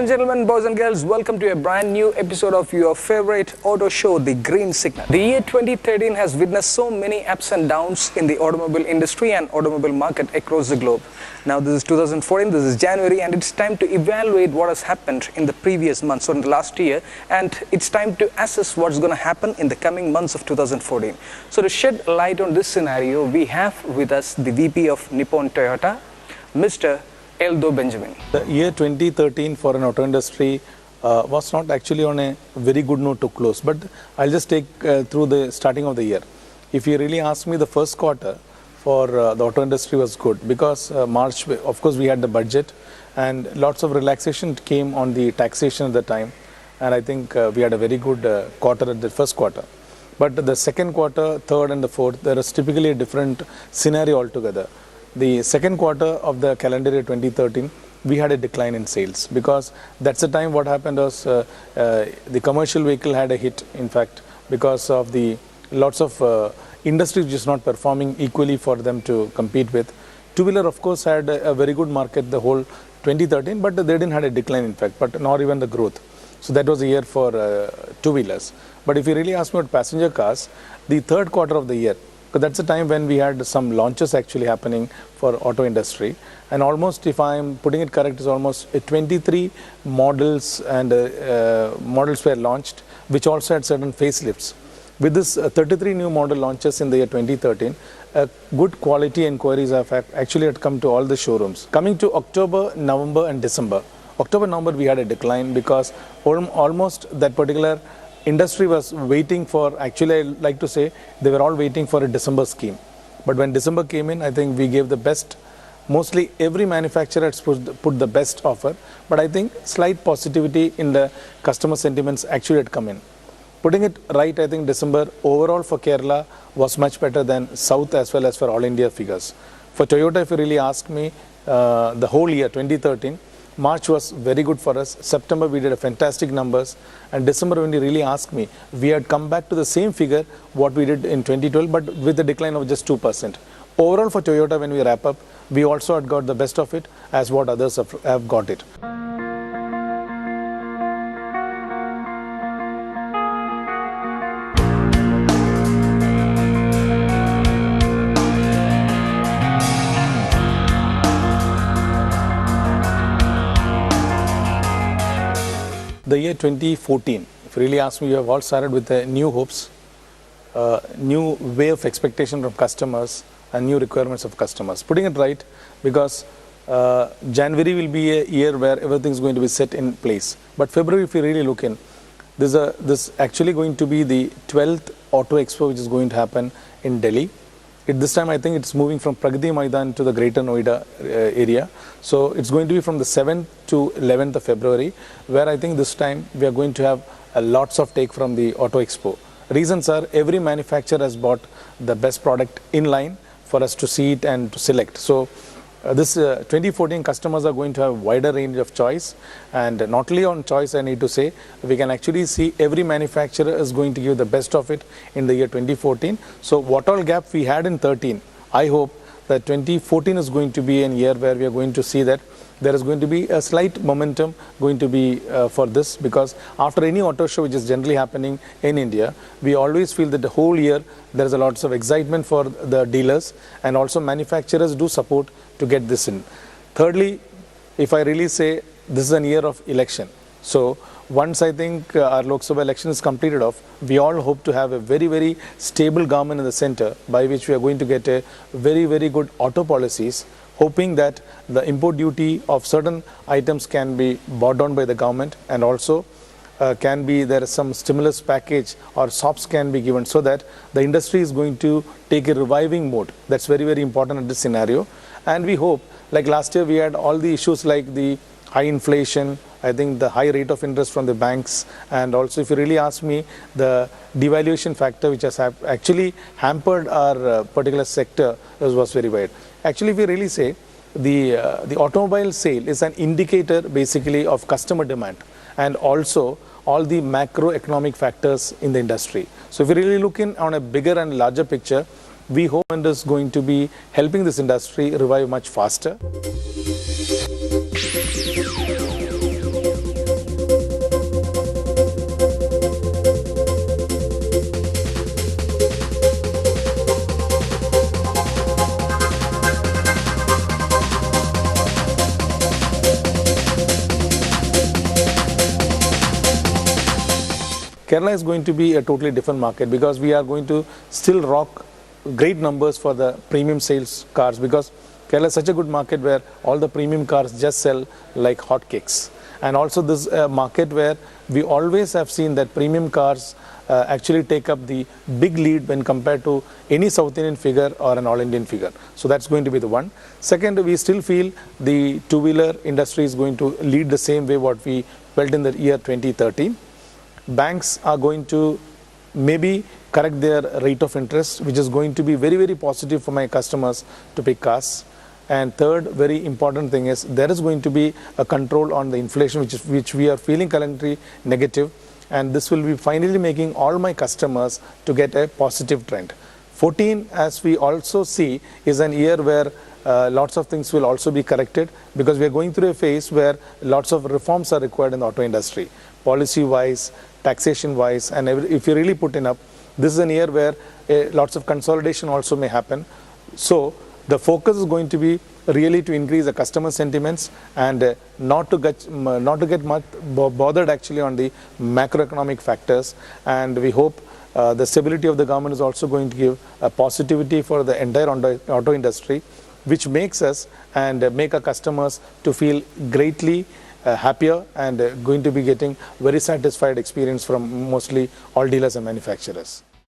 and gentlemen, boys and girls, welcome to a brand new episode of your favorite auto show, The Green Signal. The year 2013 has witnessed so many ups and downs in the automobile industry and automobile market across the globe. Now this is 2014, this is January, and it's time to evaluate what has happened in the previous months or in the last year, and it's time to assess what's going to happen in the coming months of 2014. So to shed light on this scenario, we have with us the VP of Nippon Toyota, Mr. Eldo Benjamin. The year 2013 for an auto industry was not actually on a very good note to close, but I'll just take through the starting of the year. If you really ask me, the first quarter for the auto industry was good because March, of course, we had the budget and lots of relaxation came on the taxation at the time, and I think we had a very good quarter at the first quarter. But the second quarter, third and the fourth, there is typically a different scenario altogether. The second quarter of the calendar year 2013, we had a decline in sales because that's the time what happened was the commercial vehicle had a hit, in fact, because of the lots of industries just not performing equally for them to compete with. Two-wheeler, of course, had a very good market the whole 2013, but they didn't have a decline, in fact, but not even the growth. So that was a year for two-wheelers. But if you really ask me about passenger cars, the third quarter of the year, so that's the time when we had some launches actually happening for auto industry, and almost, if I'm putting it correct, is almost 23 models and models were launched, which also had certain facelifts. With this 33 new model launches in the year 2013, good quality inquiries have actually had come to all the showrooms. Coming to October, November and December. October, November we had a decline because almost that particular industry was waiting for, actually I like to say, they were all waiting for a December scheme. But when December came in, I think we gave the best. Mostly every manufacturer has put the best offer, but I think slight positivity in the customer sentiments actually had come in. Putting it right, I think December overall for Kerala was much better than South as well as for all India figures. For Toyota, if you really ask me, the whole year 2013, March was very good for us. September we did a fantastic numbers, and December, when you really ask me, we had come back to the same figure what we did in 2012, but with a decline of just 2%. Overall for Toyota, when we wrap up, we also had got the best of it as what others have got it. The year 2014, if you really ask me, you have all started with new hopes, new way of expectation from customers and new requirements of customers. Putting it right, because January will be a year where everything is going to be set in place. But February, if you really look in, this actually going to be the 12th Auto Expo, which is going to happen in Delhi. At this time, I think it's moving from Pragati Maidan to the Greater Noida area. So it's going to be from the 7th to 11th of February, where I think this time we are going to have lots of take from the Auto Expo. Reasons are every manufacturer has bought the best product in line for us to see it and to select. So this 2014 customers are going to have wider range of choice, and not only on choice, I need to say, we can actually see every manufacturer is going to give the best of it in the year 2014. So what all gap we had in 13, I hope that 2014 is going to be a year where we are going to see that there is going to be a slight momentum going to be for this, because after any auto show which is generally happening in India, we always feel that the whole year there is a lots of excitement for the dealers, and also manufacturers do support to get this in. Thirdly, if I really say, this is a year of election. So once I think our Lok Sabha election is completed off, we all hope to have a very, very stable government in the center, by which we are going to get a very, very good auto policies, hoping that the import duty of certain items can be brought down by the government, and also there is some stimulus package or SOPs can be given, so that the industry is going to take a reviving mode. That's very, very important in this scenario. And we hope, like last year we had all the issues like the high inflation, I think the high rate of interest from the banks, and also if you really ask me, the devaluation factor which has actually hampered our particular sector was very wide. Actually, if you really say, the automobile sale is an indicator basically of customer demand, and also all the macroeconomic factors in the industry. So if you really look in on a bigger and larger picture, we hope it is going to be helping this industry revive much faster. Kerala is going to be a totally different market because we are going to still rock great numbers for the premium sales cars, because Kerala is such a good market where all the premium cars just sell like hotcakes. And also this market where we always have seen that premium cars actually take up the big lead when compared to any South Indian figure or an all Indian figure. So that's going to be the one. Second, we still feel the two-wheeler industry is going to lead the same way what we felt in the year 2013. Banks are going to maybe correct their rate of interest, which is going to be very, very positive for my customers to pick cars. And third, very important thing is there is going to be a control on the inflation, which we are feeling currently negative. And this will be finally making all my customers to get a positive trend. 14, as we also see, is an year where lots of things will also be corrected, because we are going through a phase where lots of reforms are required in the auto industry, policy-wise, taxation-wise, and if you really put in up, this is an year where lots of consolidation also may happen. So the focus is going to be really to increase the customer sentiments and not to get much bothered actually on the macroeconomic factors. And we hope the stability of the government is also going to give a positivity for the entire auto industry, which makes us and make our customers to feel greatly happier and going to be getting very satisfied experience from mostly all dealers and manufacturers.